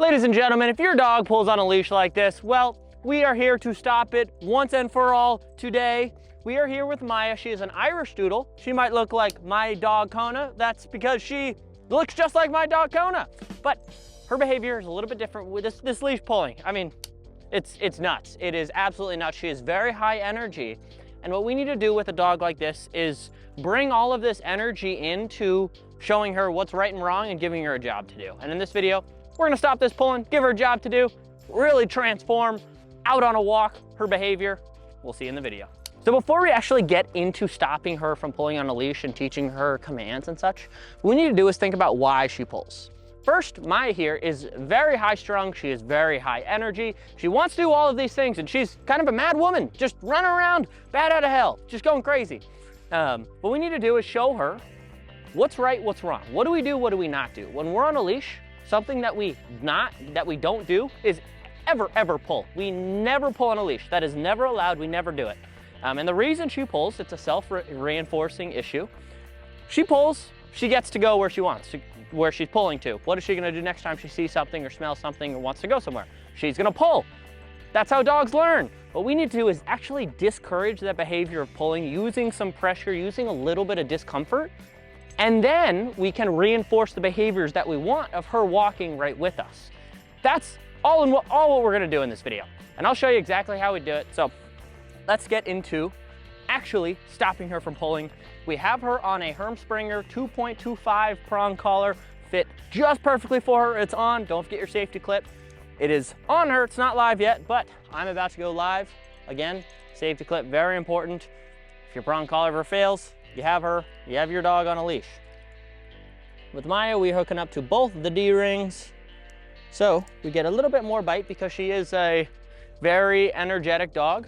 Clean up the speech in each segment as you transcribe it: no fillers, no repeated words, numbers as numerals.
Ladies and gentlemen, if your dog pulls on a leash like this, well, we are here to stop it once and for all today. We are here with Maya. She is an Irish Doodle. She might look like my dog Kona. That's because she looks just like my dog Kona. But her behavior is a little bit different with this leash pulling. I mean, it's nuts. It is absolutely nuts. She is very high energy. And what we need to do with a dog like this is bring all of this energy into showing her what's right and wrong and giving her a job to do. And in this video, we're gonna stop this pulling, give her a job to do, really transform out on a walk her behavior. We'll see you in the video. So before we actually get into stopping her from pulling on a leash and teaching her commands and such, what we need to do is think about why she pulls. First, Maya here is very high strung. She is very high energy. She wants to do all of these things, and she's kind of a mad woman, just running around, bat out of hell, just going crazy. What we need to do is show her what's right, what's wrong. What do we do, what do we not do? When we're on a leash, something that we don't do is ever pull. We never pull on a leash. That is never allowed. We never do it. And the reason she pulls, it's a self-reinforcing issue. She pulls, she gets to go where she wants, where she's pulling to. What is she gonna do next time she sees something or smells something or wants to go somewhere? She's gonna pull. That's how dogs learn. What we need to do is actually discourage that behavior of pulling, using some pressure, using a little bit of discomfort, and then we can reinforce the behaviors that we want of her walking right with us. That's all what we're gonna do in this video. And I'll show you exactly how we do it. So let's get into actually stopping her from pulling. We have her on a Hermspringer 2.25 prong collar, fit just perfectly for her. It's on, don't forget your safety clip. It is on her, it's not live yet, but I'm about to go live. Again, safety clip, very important. If your prong collar ever fails, you have your dog on a leash. With Maya, we're hooking up to both the D-rings. So we get a little bit more bite because she is a very energetic dog.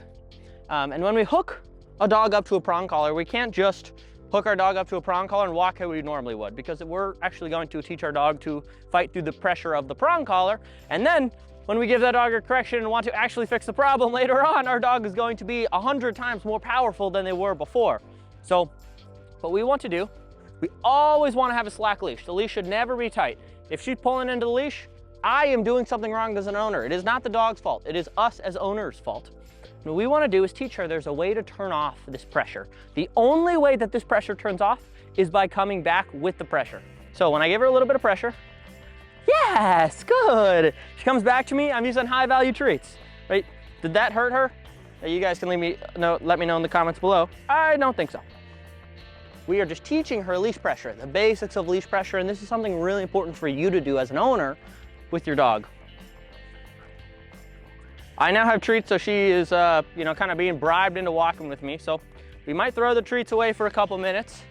And when we hook a dog up to a prong collar, we can't just hook our dog up to a prong collar and walk how we normally would, because we're actually going to teach our dog to fight through the pressure of the prong collar. And then when we give that dog a correction and want to actually fix the problem later on, our dog is going to be 100 times more powerful than they were before. So what we want to do, we always want to have a slack leash. The leash should never be tight. If she's pulling into the leash, I am doing something wrong as an owner. It is not the dog's fault. It is us as owners' fault. What we want to do is teach her there's a way to turn off this pressure. The only way that this pressure turns off is by coming back with the pressure. So when I give her a little bit of pressure, yes, good. She comes back to me, I'm using high value treats, right? Did that hurt her? You guys can let me know in the comments below. I don't think so. We are just teaching her leash pressure, the basics of leash pressure, and this is something really important for you to do as an owner with your dog. I now have treats, so she is, kind of being bribed into walking with me. So we might throw the treats away for a couple minutes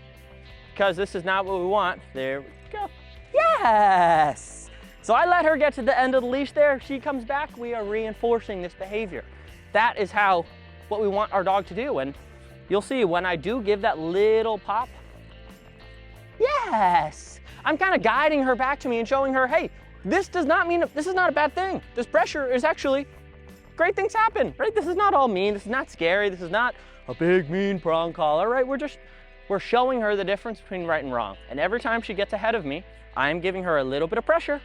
because this is not what we want. There we go. Yes! So I let her get to the end of the leash there. She comes back, we are reinforcing this behavior. That is what we want our dog to do. And you'll see when I do give that little pop, yes! I'm kind of guiding her back to me and showing her, hey, this is not a bad thing. This pressure is actually great things happen, right? This is not all mean. This is not scary. This is not a big mean prong collar, right? We're showing her the difference between right and wrong. And every time she gets ahead of me, I'm giving her a little bit of pressure.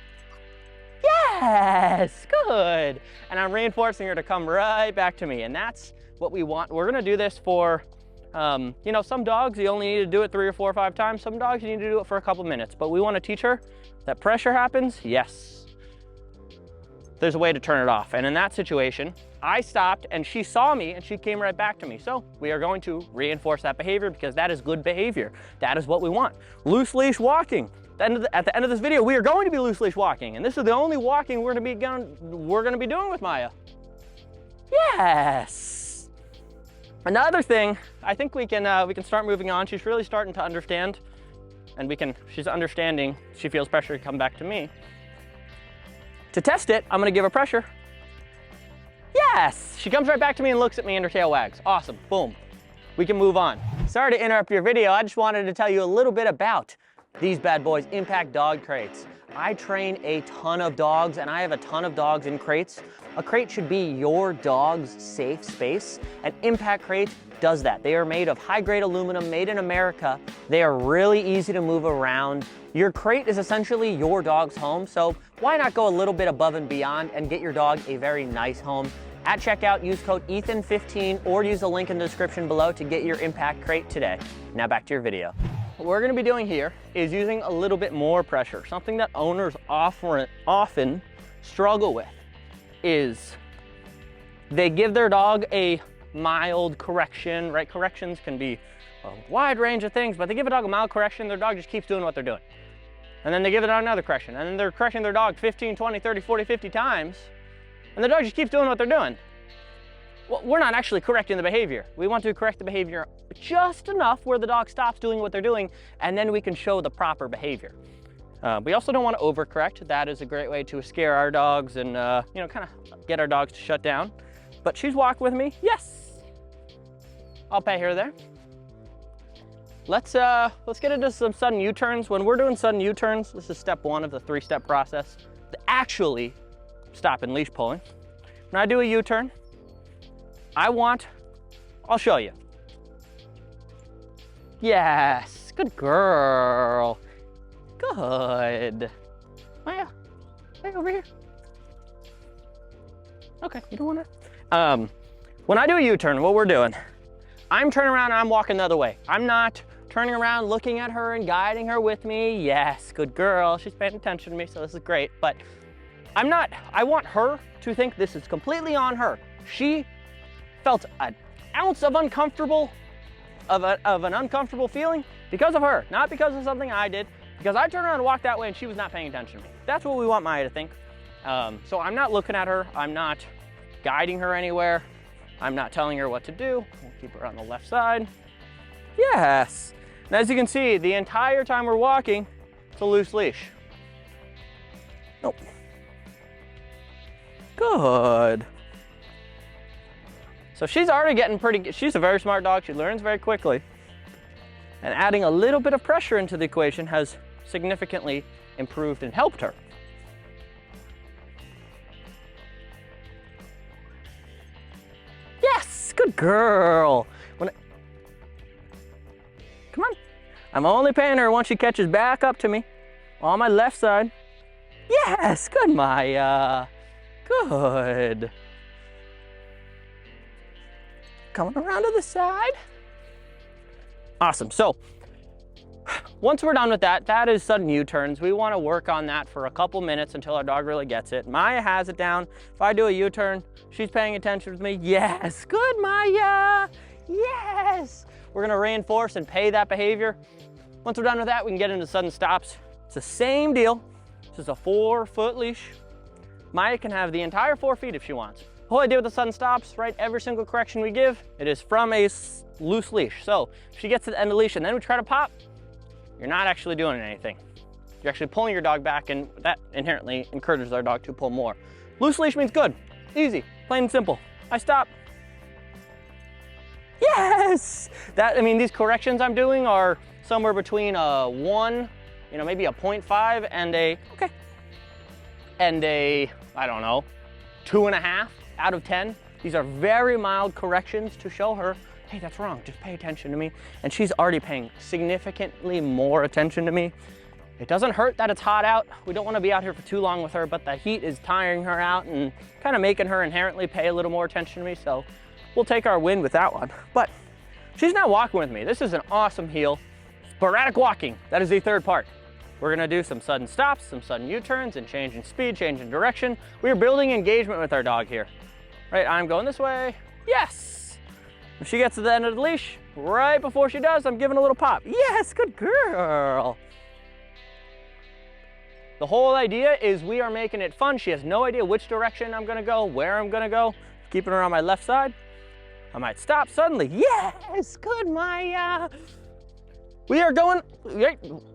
Yes, good. And I'm reinforcing her to come right back to me. And that's what we want. We're gonna do this for, some dogs, you only need to do it 3 or 4 or 5 times. Some dogs, you need to do it for a couple minutes. But we wanna teach her that pressure happens, yes. There's a way to turn it off. And in that situation, I stopped and she saw me and she came right back to me. So we are going to reinforce that behavior because that is good behavior. That is what we want. Loose leash walking. At the end of this video, we are going to be loose leash walking. And this is the only walking we're gonna be doing with Maya. Yes. Another thing, I think we can start moving on. She's really starting to understand, and she's understanding. She feels pressure to come back to me. To test it, I'm gonna give her pressure. Yes! She comes right back to me and looks at me and her tail wags. Awesome, boom. We can move on. Sorry to interrupt your video. I just wanted to tell you a little bit about these bad boys, Impact Dog Crates. I train a ton of dogs and I have a ton of dogs in crates. A crate should be your dog's safe space, and Impact Crate does that. They are made of high-grade aluminum, made in America. They are really easy to move around. Your crate is essentially your dog's home, so why not go a little bit above and beyond and get your dog a very nice home? At checkout, use code Ethan15 or use the link in the description below to get your impact crate today. Now back to your video. What we're gonna be doing here is using a little bit more pressure. Something that owners often struggle with is they give their dog a mild correction, right? Corrections can be a wide range of things, but they give a dog a mild correction, their dog just keeps doing what they're doing. And then they give it another correction, and then they're correcting their dog 15, 20, 30, 40, 50 times, and the dog just keeps doing what they're doing. Well, we're not actually correcting the behavior. We want to correct the behavior just enough where the dog stops doing what they're doing, and then we can show the proper behavior. We also don't want to overcorrect. That is a great way to scare our dogs and you know, kind of get our dogs to shut down. But she's walked with me. Yes. I'll pay her there. Let's get into some sudden U-turns. When we're doing sudden U-turns, this is step 1 of the 3-step process. To actually stop and leash pulling. When I do a U-turn, I'll show you. Yes, good girl. Good. Maya, hey, over here. Okay, you don't want to? When I do a U-turn, what we're doing, I'm turning around and I'm walking the other way. I'm not turning around, looking at her and guiding her with me. Yes, good girl. She's paying attention to me, so this is great. But I want her to think this is completely on her. She felt an ounce of an uncomfortable feeling because of her, not because of something I did, because I turned around and walked that way and she was not paying attention to me. That's what we want Maya to think. So I'm not looking at her. I'm not guiding her anywhere. I'm not telling her what to do. We'll keep her on the left side. Yes. And as you can see, the entire time we're walking, it's a loose leash. Nope. Good. So she's already getting pretty good. She's a very smart dog. She learns very quickly. And adding a little bit of pressure into the equation has significantly improved and helped her. Yes, good girl. Come on. I'm only paying her once she catches back up to me on my left side. Yes, good Maya. Good. Coming around to the side. Awesome. So once we're done with that, that is sudden U-turns. We want to work on that for a couple minutes until our dog really gets it. Maya has it down. If I do a U-turn, she's paying attention with me. Yes, good Maya. Yes. We're going to reinforce and pay that behavior. Once we're done with that, we can get into sudden stops. It's the same deal. This is a 4-foot leash. Maya can have the entire 4 feet if she wants. The whole idea with the sudden stops, right? Every single correction we give, it is from a loose leash. So if she gets to the end of the leash and then we try to pop, you're not actually doing anything. You're actually pulling your dog back, and that inherently encourages our dog to pull more. Loose leash means good, easy, plain and simple. I stop. Yes! These corrections I'm doing are somewhere between a 1, maybe a 0.5 and a, I don't know, 2.5 out of 10. These are very mild corrections to show her, hey, that's wrong, just pay attention to me. And she's already paying significantly more attention to me. It doesn't hurt that it's hot out. We don't want to be out here for too long with her, but the heat is tiring her out and kind of making her inherently pay a little more attention to me. So we'll take our win with that one. But she's not walking with me. This is an awesome heel. Sporadic walking, that is the 3rd part. We're gonna do some sudden stops, some sudden U-turns, and change in speed, change in direction. We are building engagement with our dog here. Right, I'm going this way. Yes! If she gets to the end of the leash, right before she does, I'm giving a little pop. Yes, good girl. The whole idea is we are making it fun. She has no idea which direction I'm gonna go, where I'm gonna go. Keeping her on my left side. I might stop suddenly. Yes, good Maya. We are going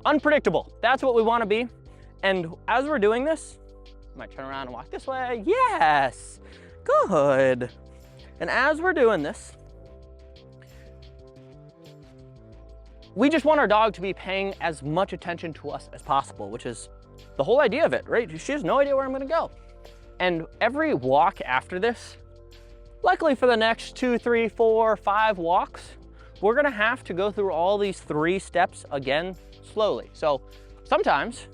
unpredictable. That's what we want to be. And as we're doing this, I might turn around and walk this way. Yes, good. And as we're doing this, we just want our dog to be paying as much attention to us as possible, which is the whole idea of it, right? She has no idea where I'm gonna go. And every walk after this, luckily for the next 2, 3, 4, 5 walks, we're gonna have to go through all these 3 steps again slowly. So Sometimes,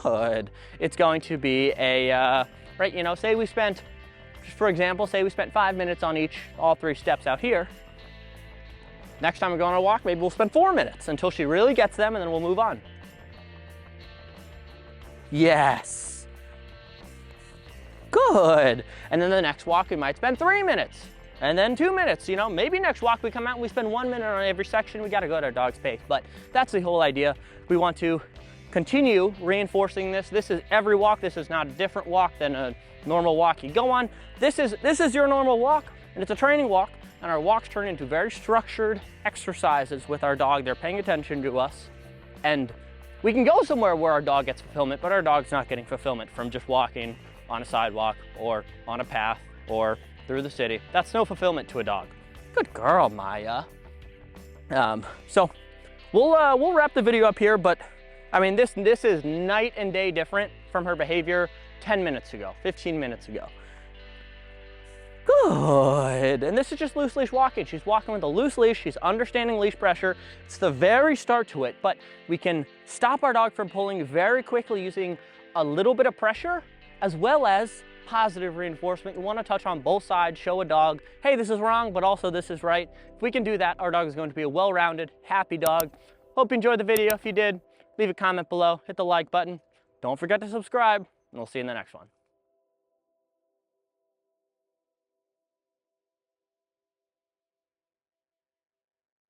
good, it's going to be a, right, you know, say we spent, for example, say we spent 5 minutes on all 3 steps out here. Next time we go on a walk, maybe we'll spend 4 minutes until she really gets them, and then we'll move on. Yes. Good. And then the next walk, we might spend 3 minutes, and then 2 minutes. You know, maybe next walk we come out and we spend 1 minute on every section. We got to go at our dog's pace, but that's the whole idea. We want to continue reinforcing this. This is every walk. This is not a different walk than a normal walk you go on. This is your normal walk, and it's a training walk, and our walks turn into very structured exercises with our dog. They're paying attention to us, and we can go somewhere where our dog gets fulfillment, but our dog's not getting fulfillment from just walking on a sidewalk or on a path or through the city. That's no fulfillment to a dog. Good girl, Maya. So we'll wrap the video up here, but I mean, this is night and day different from her behavior 10 minutes ago, 15 minutes ago. Good, and this is just loose leash walking. She's walking with a loose leash, she's understanding leash pressure. It's the very start to it, but we can stop our dog from pulling very quickly using a little bit of pressure as well as positive reinforcement. You want to touch on both sides, show a dog, hey, this is wrong, but also this is right. If we can do that, our dog is going to be a well-rounded, happy dog. Hope you enjoyed the video. If you did, leave a comment below, hit the like button. Don't forget to subscribe, and we'll see you in the next one.